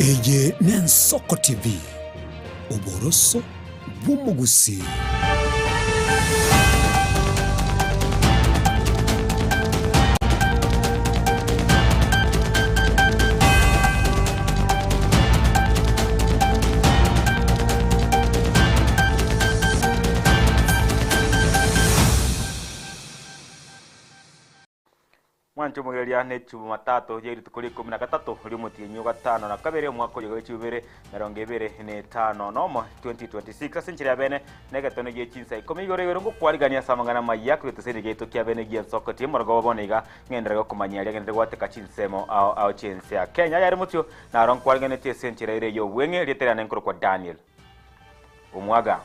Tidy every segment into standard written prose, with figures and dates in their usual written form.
Eye n'Ensoko TV oboroso bw'umugusi. Mwancho mugeria ne chuma tatu yeri tukuri 13 uri mutinyu gatano na kabere mwaka uyo chubere 2025 nomo 2026 asinchiri abene negatono ye Chinsa Ikomi gore ngo kwarigania samangana maya kweteseri geto kya bene giye Nsoko timu rogo bonega ngendera kumanyari ngendera gwateka Chinsemo au Chinsa Kenya yari mutyo na ron kwarigania tesenchira ire yo wenge litera nenkoro kwa Daniel umwaga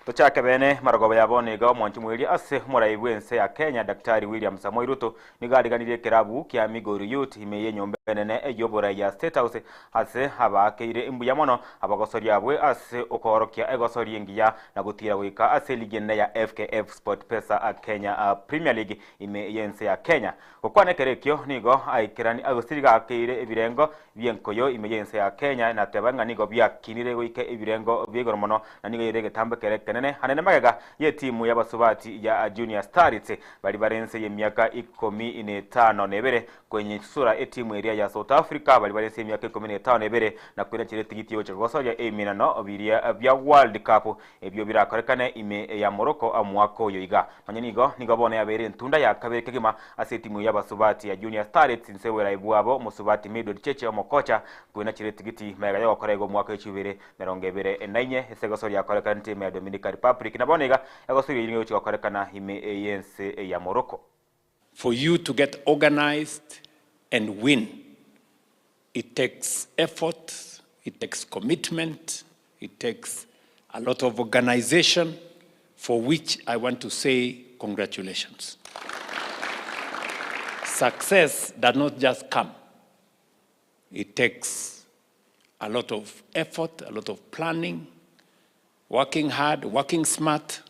Tochake bene maragoba yabonega mwanchu mwili ase muraibwense ya Kenya Daktari William Samoei Ruto nigariganire kerabu kya Migori Youth imeye nyombenene eyobora ya State House ase abakeire imbuya mono abagosori abwe ase okorokia egosori engiya na gutira wika ase ligene ya FKF Sport Pesa Kenya Premier League imeyense ya Kenya kokwane kerekyo nigo aikirani agosiriga akeire ebirengo byenkoyo imeyense ya Kenya na tebanga nigo byakinire wike ebirengo byegoromono na nigo yerege tambe kereke hanene magega ye timu y'abasubati ya Junior Stars bali barense y'emyaka 15 nebere kwenye sura etimu area ya South Africa bali barense y'emyaka 15 nebere na kwena kire tigiti yo cyagosoja eminano biria bya World Cup ebyo birakorekane ime ya Morocco amwako yoiga manyenigo nigabone yabere ntunda ya kabere kegima ase timu y'abasubati ya Junior Stars nsewera ibwabo musubati middle cheche omokocha kwena kire tigiti mega yo korego mwaka echubere 2024 esegosoja yakorekane timu ya Dominican Republic na bonega yagosiri yinyo chikorekana hime yense ya Morocco. For you to get organized and win, it takes effort, it takes commitment, it takes a lot of organization, for which I want to say congratulations. Success does not just come. It takes a lot of effort, a lot of planning, working hard, working smart,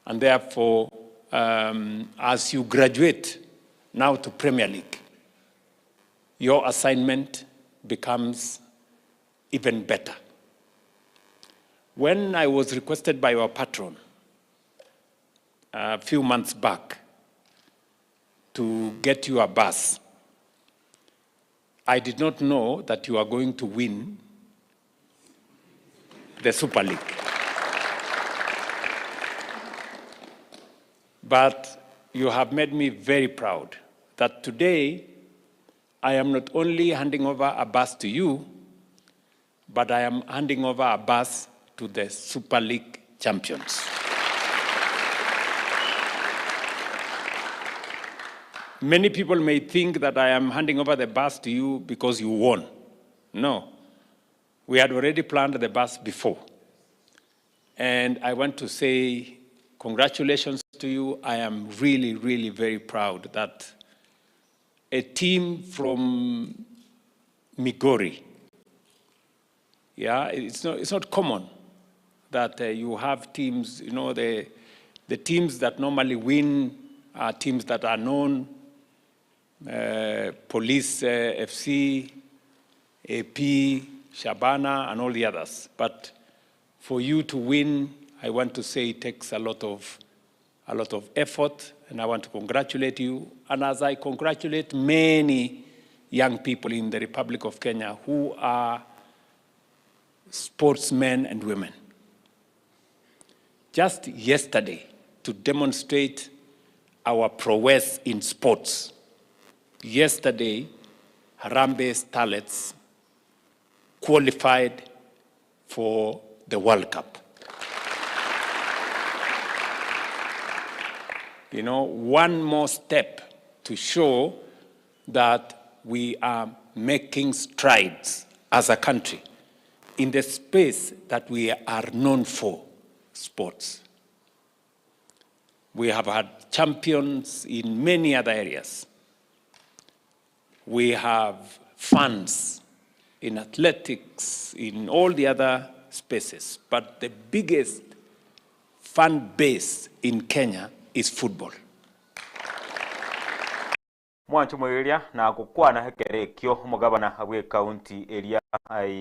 and therefore, as you graduate now to Premier League, your assignment becomes even better. When I was requested by our patron a few months back to get you a bus, I did not know that you are going to win the Super League. But you have made me very proud that today I am not only handing over a bus to you, but I am handing over a bus to the Super League champions. Many people may think that I am handing over the bus to you because you won. No, we had already planned the bus before. And I want to say congratulations to you. I am really, really very proud that a team from Migori, it's not common that you have teams, you know, the teams that normally win are teams that are known, Police FC, AP, Shabana, and all the others. But for you to win, I want to say it takes a lot of effort, and I want to congratulate you. And as I congratulate many young people in the Republic of Kenya who are sportsmen and women. Just yesterday, to demonstrate our prowess in sports, yesterday, Harambee Starlets qualified for the World Cup. You know, one more step to show that we are making strides as a country in the space that we are known for, sports. We have had champions in many other areas. We have funds in athletics, in all the other spaces, but the biggest fan base in Kenya is football. Mwancho mwiria na gukwana hekerekyo mugabana we county area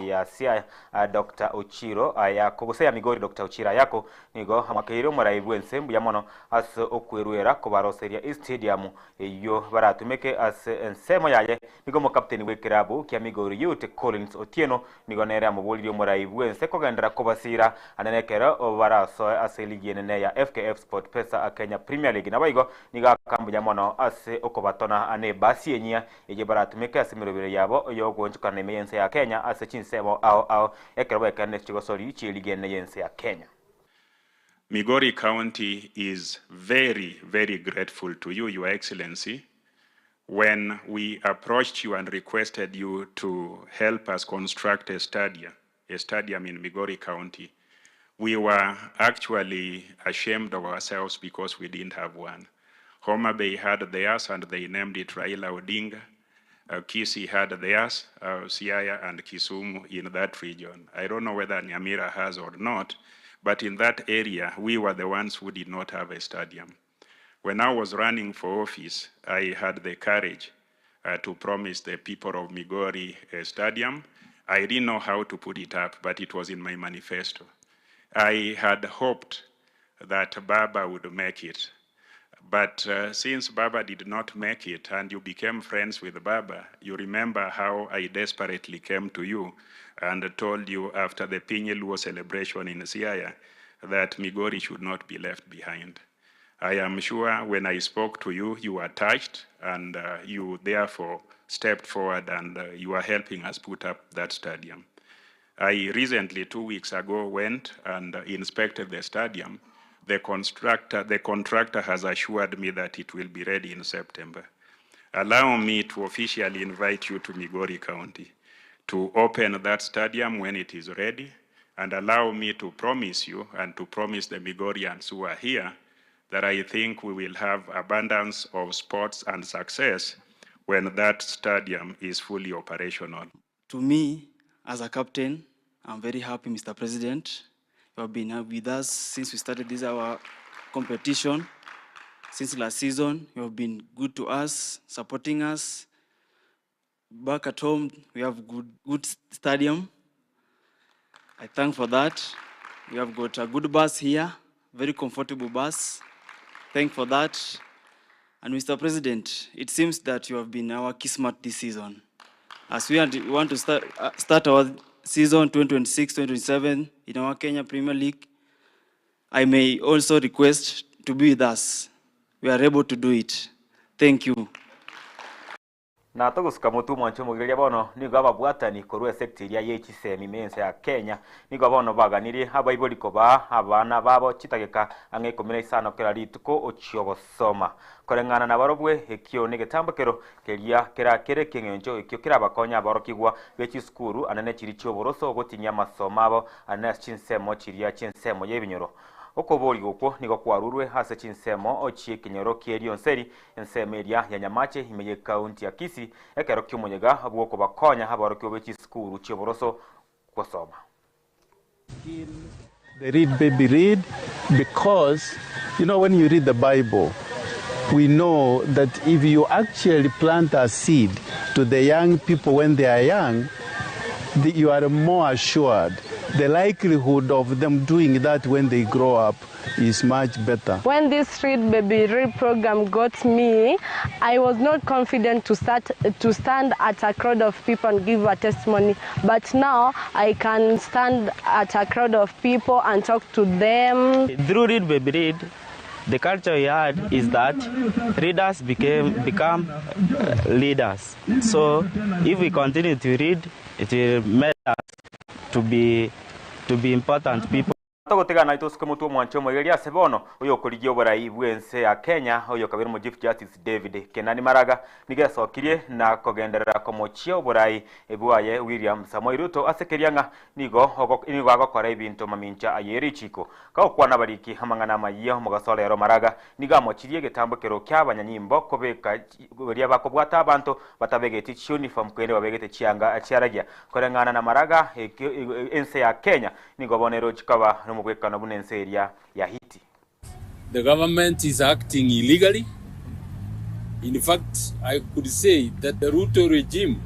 ya Siaya Dr. Ochiro ayako gusea Migori Dr. Ochiro ayako nigo hamakeiro muraibu ensembu ya mono as okwerwera ko baroseria stadium iyo baratumeke as ensemo yaye nigo mo captain we kirabu kya Migori Youth Collins Otieno nigo nere amubuliro muraibu ense ko gendera ko basira anenekera baraso as ligi nene ya FKF Sport Pesa Kenya Premier League nabaigo niga kambu ya mono as okobatona ane basi enya eje baratumeke as mirobere yabo yo gonchukana meyense ya Kenya as Chinsa ao ekero ekane chigosori chiligene yense ya Kenya. Migori County is very, very grateful to you, Your Excellency, when we approached you and requested you to help us construct a stadium in Migori County. We were actually ashamed of ourselves because we didn't have one. Homa Bay had theirs and they named it Raila Odinga. Kisii had theirs, Siaya and Kisumu in that region. I don't know whether Nyamira has or not, but in that area, we were the ones who did not have a stadium. When I was running for office, I had the courage to promise the people of Migori a stadium. I didn't know how to put it up, but it was in my manifesto. I had hoped that Baba would make it. But since Baba did not make it and you became friends with Baba, you remember how I desperately came to you and told you after the Pinyeluo celebration in Siaya that Migori should not be left behind. I am sure when I spoke to you, you were touched and you therefore stepped forward and you are helping us put up that stadium. I recently, 2 weeks ago, went and inspected the stadium. The contractor has assured me that it will be ready in September. Allow me to officially invite you to Migori County to open that stadium when it is ready, and allow me to promise you and to promise the Migorians who are here that I think we will have abundance of sports and success when that stadium is fully operational. To me, as a captain, I'm very happy, Mr. President. You have been with us since we started our competition. Since last season, you have been good to us, supporting us. Back at home, we have good stadium. I thank for that. We have got a good bus here, very comfortable bus. Thank for that. And Mr. President, it seems that you have been our kismat this season. As we want to start our season 2026-2027 in our Kenya Premier League, I may also request to be with us. We are able to do it. Thank you. Na tugusuka mutu mwancho mugiria bono nigo ababwatani korwe sector ya yechisemi mense ya Kenya nigo bono baganiri abaiboli koba abana babo chitageka ange komina isano kera rituko ochiyobosoma korengana na barobwe ekyo negetambakero keria kera kere kengenjo ekyo kera bakonya barokigwa bechi skuru anane chiri choboroso gotinya masoma abo anane chinsemo chiria chinsemo yebinyoro okobori goko nigo kwarurwe hase chinsemo ochie kinyoro kierio nseri ensemeria ya Nyamache imeye county ya Kisii ekero kyomonyega abwoko bakonya habarokyo bechi skuru choboroso kwasoma. They read baby read because when you read the Bible, we know that if you actually plant a seed to the young people when they are young, you are more assured. The likelihood of them doing that when they grow up is much better. When this Read Baby Read program got me, I was not confident to stand at a crowd of people and give a testimony. But now I can stand at a crowd of people and talk to them. Through Read Baby Read, the culture we had is that readers become leaders. So if we continue to read, it will make us to be important people. Togotegana itusuke mutu mwancho mwegeria sebono uyo kurigio oborai bwense ya Kenya uyo kabiri mu Chief Justice David Kenani Maraga nigesokirie na kogenderera komochia oborai ebwaye William Samoei Ruto asekerianga nigo agokora ibintu mamincha ayeri chiko kaokwana bariki hamangana Amayia mugasolero Maraga nigamochirie getambukero ky'abanyanyimbo kobeka goria bakobwata abantu batabegeti uniform kwende babegete chianga achiaragia korengana na Maraga ense ya Kenya nigo bonero chikaba The government is acting illegally. In fact, I could say that the Ruto regime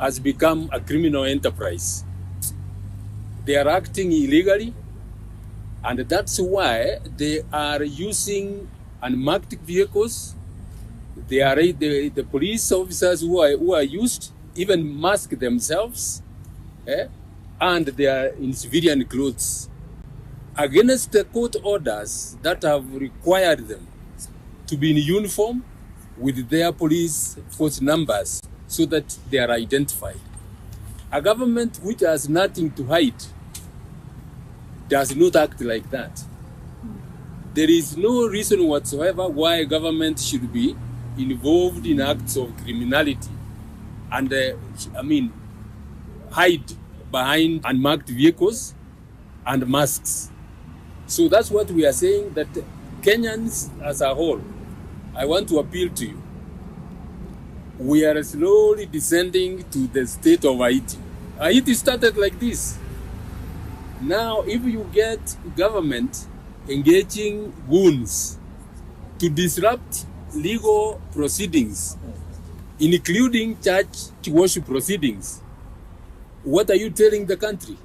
has become a criminal enterprise. They are acting illegally, and that's why they are using unmarked vehicles. They are the police officers who are used even mask themselves, and they are in civilian clothes, against the court orders that have required them to be in uniform with their police force numbers so that they are identified. A government which has nothing to hide does not act like that. There is no reason whatsoever why a government should be involved in acts of criminality and hide behind unmarked vehicles and masks. So that's what we are saying, that Kenyans as a whole, I want to appeal to you. We are slowly descending to the state of Haiti. Haiti started like this. Now, if you get government engaging goons to disrupt legal proceedings, including church worship proceedings, what are you telling the country?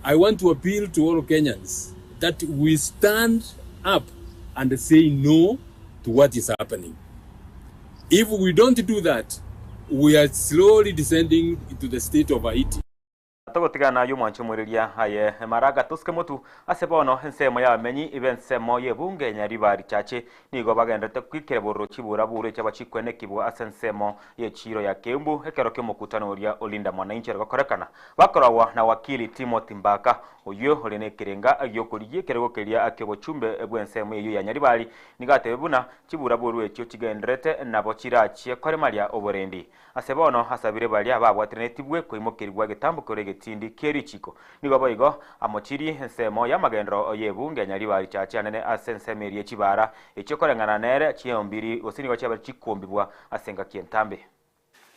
I want to appeal to all Kenyans that we stand up and say no to what is happening. If we don't do that, we are slowly descending into the state of Haiti. Togotigana yu mwancho muriria haye Maraga tuske mutu asebono nsemo ya menyi ibensemo ye bunge nyaribari chache nigo bagendete kwikire boro chibura bure cy'abachikwene kibwa asensemo ye chiro ya Kembu ekero ke mukutano uria olinda mwananchi gakorekana bakorawa na wakili Timothy Mbaka uyo olene kirenga agyokuliye kerego keria akebochumbe ebwensemo ye ya nyaribari nigatebuna chibura buru ekyo kigendrete nabo chirachi kore maria oborendi asebono asabire bali ababwatrenetibwe koimokirwa getambukore tindi keri chiko nigo boigo amochiri nsemo ya magendro oyebunge nyaribari chachi anene asensemeri chibara echokorengana nere chiombiri osini gocha chikombibwa asenga kientambe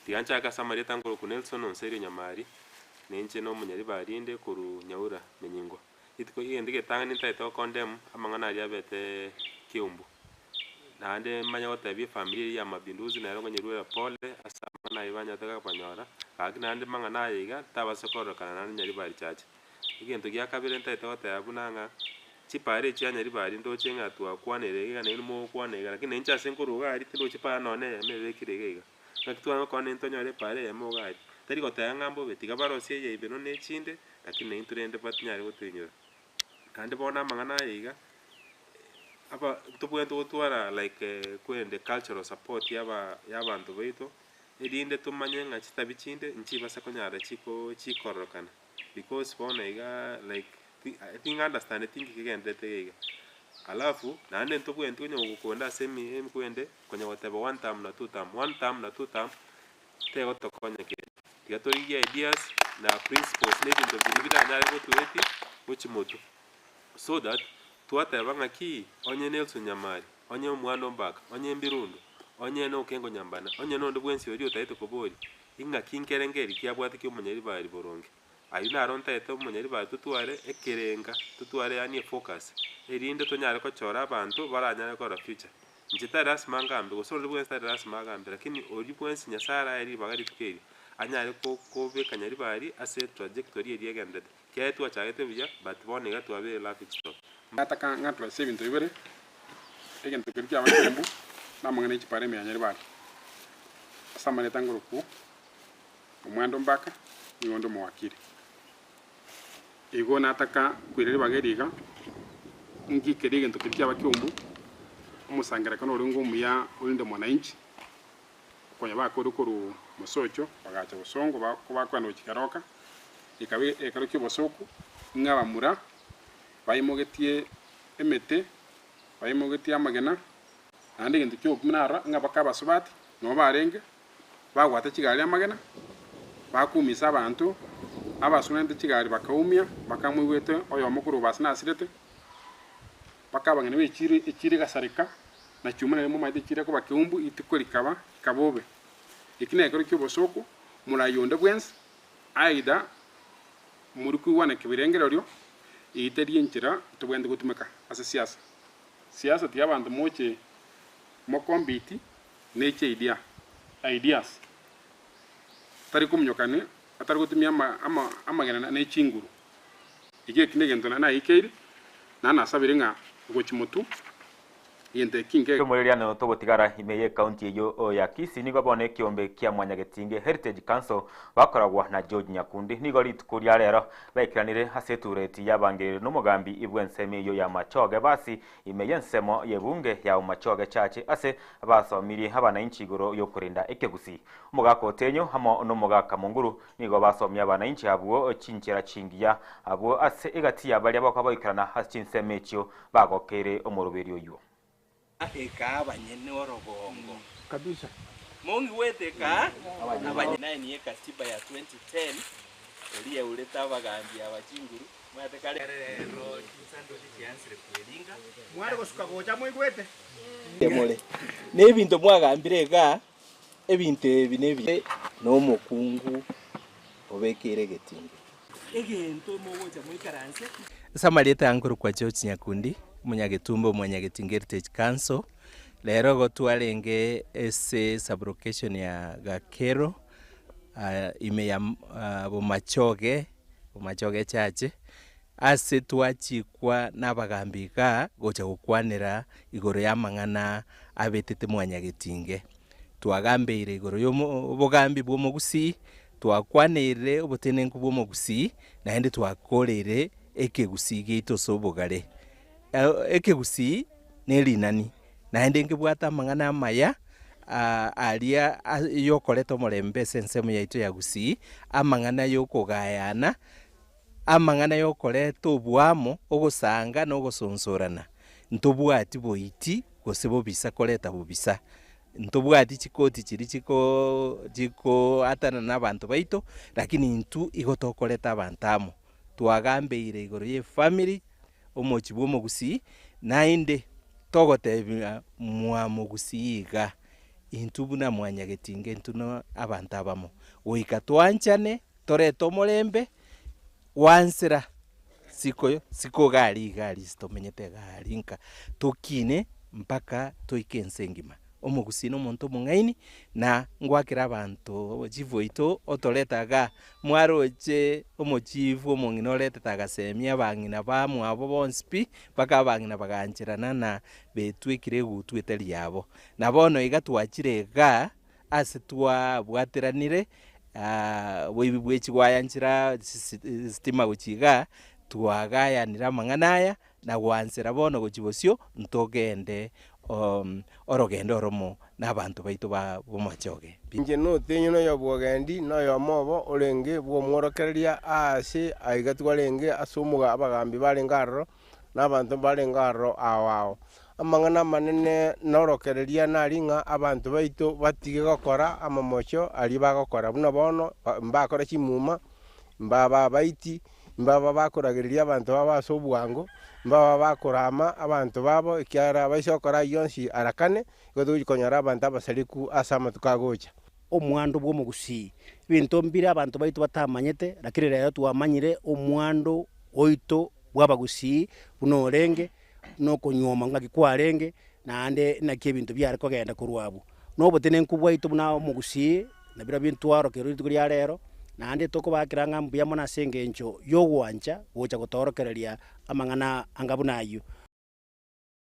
tigancha ka samari tangolo ku Nelson onseri nyamari nenche no munyaribari inde kuru nyaura menyingo itiko igendige tangani ntaito condemn amangana ari abete kiumbu nande manya gotabie family ya mabinduzi na rongo nyirwe pole asamana ibanya taka panyora akinande mangana yiga tabasokoro kana nyaribari chache igento gya kabire ntaito tabunanga chipare cha nyaribari ndo chenga twa kwanere ga nimo kwanega lakini ncha senkuruga ari tindo chipara none mebekirega nakitwa ko nento nyore pare yamo ga tari gotanga mbo betiga barosie ye ibeno ne chinde lakini inturende patnyari gotinyora kandi bona mangana yiga apa tubwento twara like kwende cultural support y'abantu beito edinde tumanye nga chitabichinde nchibasa konyara chikorokana because bona iga like I think understand thing kigendete iga alafu nande tubwento nyo gukonda semi kwende konya whatever one time na two time tego tokonya ke tigatori ideas na principles ne bintu bibida nyare gotueti muchimoto so that tuata banga ki onye Nelson Nyamari onye Mwando Mbaka onye Mbirundo onye no Kengo Nyambana onye no ndubwensi ori utaito kobori inga kinkerengeri kiabwate ki umunyaribari boronge ayuna aronta eto umunyaribari tutware ekerenga tutware yani focus erinde tonyare ko chora abantu baranyare ko future njita rasma ngambe gusoro bwensi rasma ngambe lakini ori bwensi nyasara eri bagari tukeri anyare ko be kanyaribari ase trajectory eri egendete kyetu achagete biya but bone gatu abe la fixto nataka ngatwa sebintu ibere egento kiriki abakembu namangane chipare me anyaribari samane tangoro ku Mwando Mbaka niwondo mwakiri igo nataka kwirere bageriga ngi kerige ento kiriki abakembu umusangara kano rungu muya ulinde mwananchi konya bakorukuru musocho bagacha busongo bakwana ukikaroka ikabe ekaroki bosoku ngabamura baimogetie emete baimogetie amagena andi gintu kyo kuminara nga bakabasubati no barenge bagwata kigali amagena bakumisa abantu abasunente kigali bakaumia bakamwigwete oyo mukuru basinasirete bakabangene bekiri gasarika na cyumana mu maide kire ko bakeumbu itikorikaba kabobe ikine kero cyobosoko murayonde bwense aida muri kuwana kibirengero ryo itari yenchira tubwende gutumeka asa siasa tiyabantu moche mokombiti neche ideas tari kumnyokane atari gutumia amagana na chinguru ige kinegento na ikeiri na nasabire nga gochimutu yente kinge tumuririano tugutigara imeye county yo ya Kisii nigo bone kiombe kia mwanya getinge Heritage Council bakoragwa na George Nyakundi nigo ritukuria rero bekiranire hasetureti yabangire n'umugambi ibwenseme yo ya machoge basi imeye nsemo yebunge ya umachoge chache ase basomiri habana inchiguro yo kurinda ekegusi umugako tenyo hamo n'umugaka munguru nigo basomya abana inchi abuo chinchera chingiya abuo ase igati yabali abakwaboikarana hachinseme cyo bagokere omurubiri yo eka abanyene orogongo kabisa mongi weteka abanyene ni katiba ya 2010 eliye uleta abagambi abachinguru mwateka rero Chinsa chiansire kulinga mwari gusuka gocha mwigwete demole nebintu mwagambire ga ebintu ebinebi no mukungu obekere getinge egento mogocha mwikaranse Samarita yankuru kwa George Nyakundi munyagetumbo munyagetinge Heritage Council lero gotwarenge ese sublocation ya Gakero ime ya bumachoge chache ase twachikwa n'abagambika gocha gukwanira igoro ya mang'ana abetete munyagetinge twagambeire igoro yo bugambi bwo mugusi twakwanire obutenenku bwo mugusi na hende twakorere ekegusi gito sobogare ekegusi nelinani na hende ngibwata mang'ana amaya alia yokoleto molembe sensemu yaito ya gusi amang'ana yokogayana amang'ana yokoleto obwamo ogosanga n'ogosonsorana ntobwati boiti gosebo bisa koleta bobisa ntobwati chikoti chiri chiko atana n'abantu baito lakini ntu igotokoleta abantamo twagambeire igoro ye family omochibu omogusi nainde togotebia mwamogusiiga intubu na mwanyagetinge ntuno abantu abamo oika twanchane toreto omolembe wansira siko gari sitomenyete gari nka tukine mpaka toike nsengima omogusi no muntu mung'aini na ngwakira abantu chivoito otoretaga mwaroche omochivu omong'ina oretetaga semia bang'ina bamwe abo bonsipi baka bang'ina baganchirana na betwikire gutu etari yabo na bono iga twachirega ase twabwatiranire bwechi gwayanchira stima guchiga twagayanira mang'anaya na gwansira bono gochibosio ntogende orogendo oromo n'abantu baito bomachoge nje no tenyo no yobwogendi no yomobo orenge bwo mworokereria ase aigatwarenge asumuga abagambi barengarro n'abantu barengarro awao amang'ana manene norokereria naringa abantu baito batige gokora amamocho ali bagokora buna bono mbakora chimuma mbaba baiti mbaba bakoragereria abantu babaso obwango mbaba bakorama abantu babo ikyara baisokora yonsi arakane godukonyara abantu abasaliku asama tukagocha omwando bwo mugusi bintu mbire abantu baito batamanyete lakini rero twamanyire omwando oito bwabagusi bunorenge no konyoma ngakikwarenge nande nakie bintu byare kogenda kurwabu no botene nkubwaito buna mugusi na bira bintu arokero tukuri rero nande tokobakira ng'ambu ya mona sengencho yogwancha gocha gotorokereria amang'ana angabunayo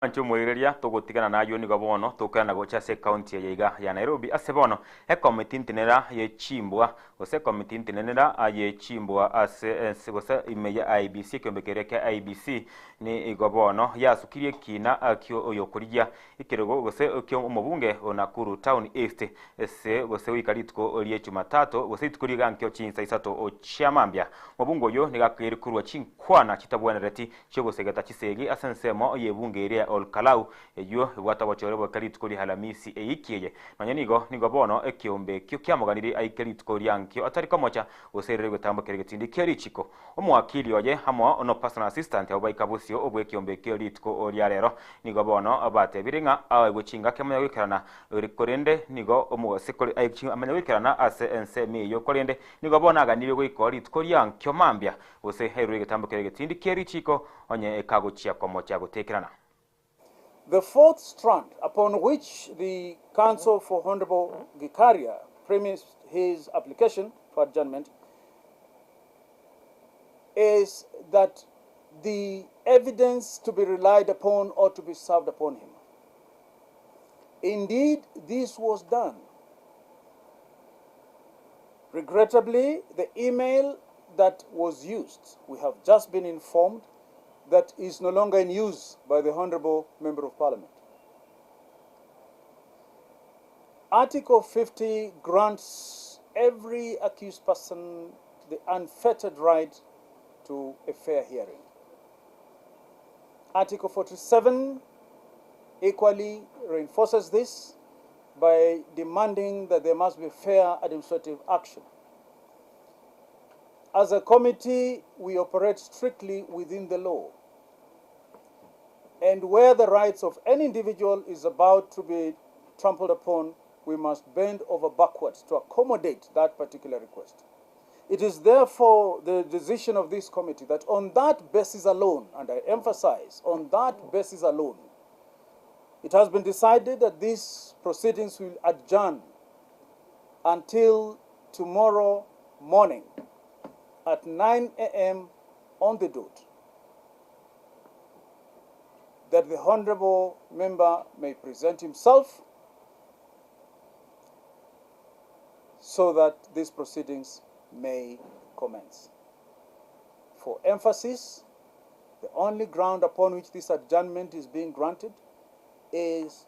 Mwireria tugutigana nayo ni gabono tukana gocha se county ya Nairobi asebono committee ntinera ye chimbwa gose committee ntinera ye chimbwa ase gose imeya IBC kyombekereke IBC ni igobono yasukirie kina akyo oyokuria ikirego gose kyo omubunge Nakuru Town East ese gose wikaritko liye Jumatatu gose itukuri gankyo Chinsa isato ochamambia mubungo yo nigakiri kurwa chinkwana kitabwenereti cyo gosegata kisegi asensemo yebunge ire Kalau eyo wata wachore bakarit kuri halamisi eikiye nanyanigo nigobono ekiombe kyo kyamuganiri aikerit kuri yankyo atari komocha oserere gutamba keregetindi kerichiko omwakili oye hamo ono personal assistant obaikabusio obwe kiombe keritko oriarero nigobono abate biringa awe guchinga kemanya wikarana rikorende nigo omusekori aichi amanya wikarana ase ensemi yo korende nigobono aganiri gwikorit kuri yankyo mambia ose herere gutamba keregetindi kerichiko onye ekagochia komocha gutekerana. The fourth strand upon which the Council for Honorable Gikaria premised his application for adjournment is that the evidence to be relied upon ought to be served upon him. Indeed, this was done. Regrettably, the email that was used, we have just been informed, that is no longer in use by the Honorable Member of Parliament. Article 50 grants every accused person the unfettered right to a fair hearing. Article 47 equally reinforces this by demanding that there must be fair administrative action. As a committee, we operate strictly within the law. And where the rights of any individual is about to be trampled upon, we must bend over backwards to accommodate that particular request. It is therefore the decision of this committee that on that basis alone, and I emphasize, on that basis alone, it has been decided that these proceedings will adjourn until tomorrow morning at 9 a.m. on the dot, that the Honorable Member may present himself so that these proceedings may commence. For emphasis, the only ground upon which this adjournment is being granted is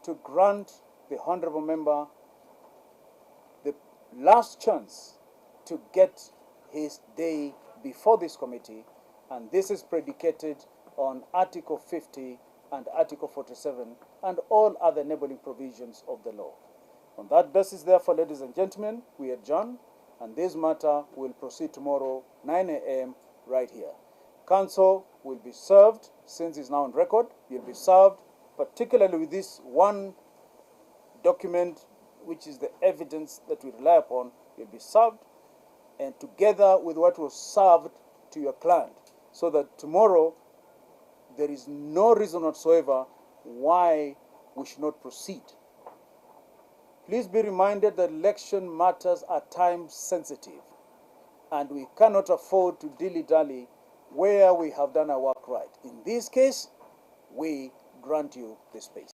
to grant the Honorable Member the last chance to get his day before this committee, and this is predicated on Article 50 and Article 47 and all other enabling provisions of the law. On that basis, therefore, ladies and gentlemen, we adjourn, and this matter will proceed tomorrow, 9 a.m. right here. Council will be served, since it's now on record, you'll be served, particularly with this one document, which is the evidence that we rely upon, you'll be served, and together with what was served to your client, so that tomorrow there is no reason whatsoever why we should not proceed. Please be reminded that election matters are time sensitive, and we cannot afford to dilly-dally where we have done our work right. In this case, we grant you the space.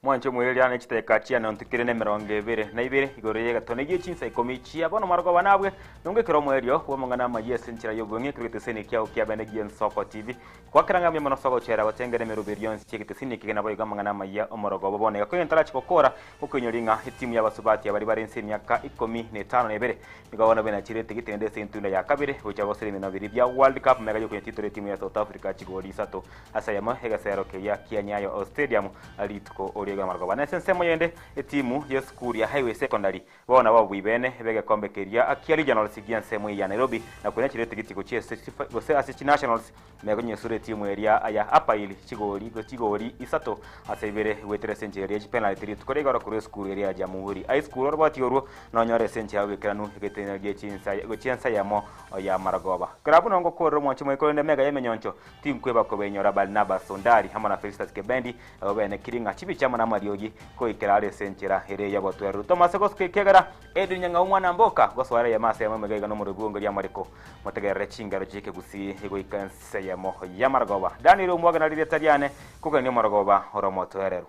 Mwancho mwireria nechiteka chia nontukire ne 22 igoreye gatonegi Chinsa Ikomi chia bono margo banabwe nunge kiro mwerio wo mangana magie senchira yobonge kirite kia ukia benegi Soko TV kwa kiranga mye mono soko chera watengere merubirio nsikite sini kigena boyo gamangana magia omorogo bobone yakoye ntara chikokora ukonyoringa itimu y'abasubati abari bari nsini yaka Ikomi ne 5 migabona bena chirete gitende sentunda ya kabire uchago siri na biri bya World Cup mega yo kwenye timu ya South Africa chigoli sato asayama hega sero ke ya Kianyayo Stadium alitko oriega margo bana sensemo yende etimu ya school ya Highway Secondary bona babwibene bege kombekeria akiali general sigia nsemo ya Nairobi na kwenye chirete gitiko chie gose asisi nationals mega nyesure timu area aya apa ili chigoli isato asayibere wetere senjeri ya penalty tukorega ro kure school area ya Jamhuri high school robati yoru no nyore senje ya wekiranu getena ge Chinsa yamo ya maragoba krabu nongo koro mwancho mwekole mega yemenyoncho timu kweba ko benyora Barnabas Sondari hamana Felicitas Kebendi obene kiringa chibi chama amangana mariogi ko ikirare senchira ere yabotweru Thomas Goske kegara edunya nga umwana mboka goswara ya mase ya megaiga no murugungo ya mariko motegere chingaro chike gusi ego ikanse ya moho ya margoba Dani ro mwaga na ritariane kugani margoba oro motwereru